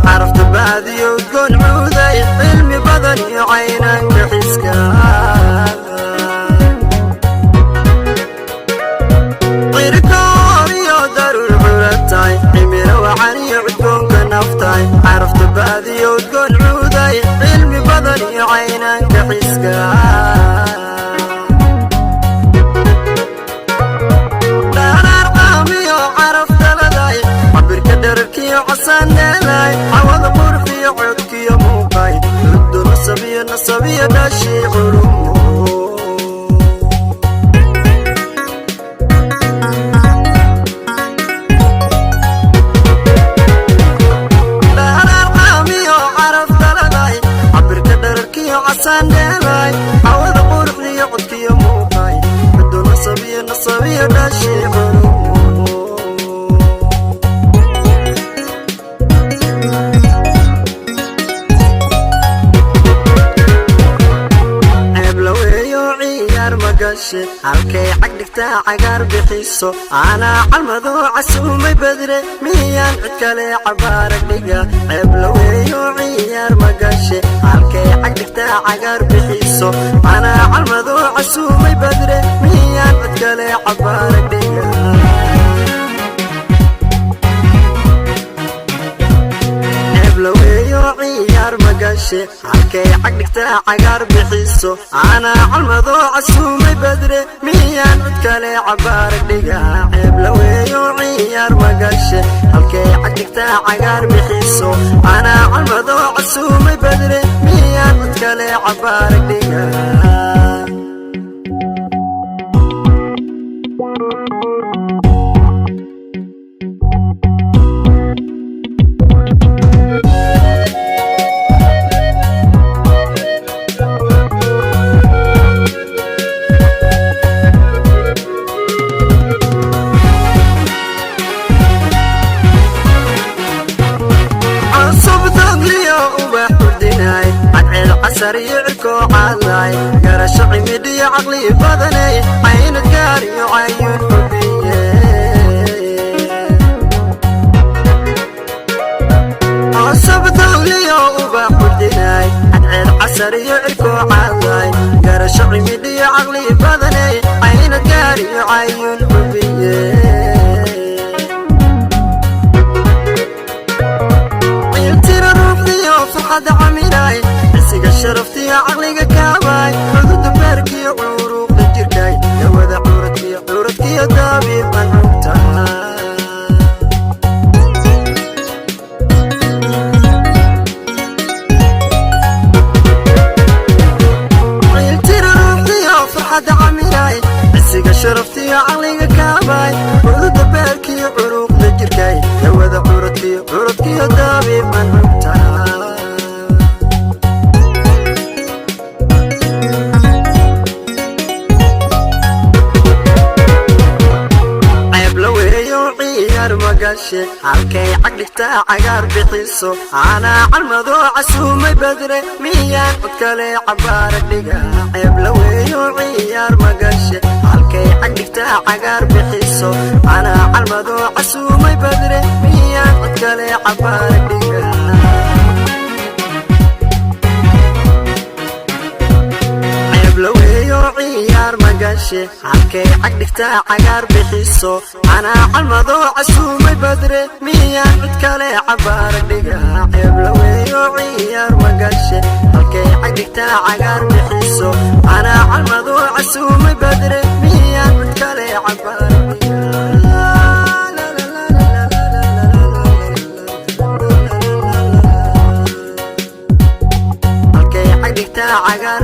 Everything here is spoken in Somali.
عرفت بعدي وتكون عودي علمي بدني عينك حسكا غير كوري ودار العرتاي عميرة وعني عدكون كنفتاي عرفت بعدي وتكون عودي علمي بدني عينك حسكا عوض مرخي عدك يا موقعي ردو نصبية داشي علومه لا الارقامي وعرف دلداي عبر كدرك يا عسان دلاي عوض مرخي عدك يا موقعي ردو نصبية داشي علومه halkay cagdhigta cagaar bixiso ana calmado casumay badre miyaan cid kale cabaarag dhiga ceeb la weeyo ciyaar magashe halkay cagdhigta cagaar bixiso ana calmado casumay badre miyaan cid kale cabaarag dhiga عيار مقاشي halkay cagdhigta cagaar bixiso ana calmado casumay badre miyaan cid kale cabaarag dhiga ceeb la weeyo ciyaar magashe halkay cagdhigta cagaar bixiso ana calmado casumay badre miyaan cid kale cabaarag dhiga سريعكو علاي قرش عمدي عقلي بدني عين الداري وعيون حبيه عصب دولي وبحردناي عين سريعكو علاي قرش عمدي عقلي بدني عين الداري وعيون حبيه عيلتي روحي وفحد عملاي شرفتي عقلي كاباي حدود باركي عروق الجركاي يوذا عورتي يا دابي منوتا عيلتي روحي وفرحة عملاي عسيق شرفتي عقلي كاباي حدود باركي عروق الجركاي يوذا عورتي يا دابي منوتا halkay cagdhigta cagaar bixiso ana calmado casumay badre miyaan cid kale cabaarag dhiga ceeb la weeyo ciyaar magashe halkay cagdhigta cagaar bixiso ana calmado casumay badre miyaan cid kale cabaarag dhiga عيار مقاشي halkay cagdhigta cagaar bixiso ana calmado casumay badre miyaan cid kale cabaarag dhiga ceeb la weeyo ciyaar magashe halkay cagdhigta cagaar bixiso ana calmado casumay badre miyaan cid kale cabaarag dhiga halkay cagdhigta cagaar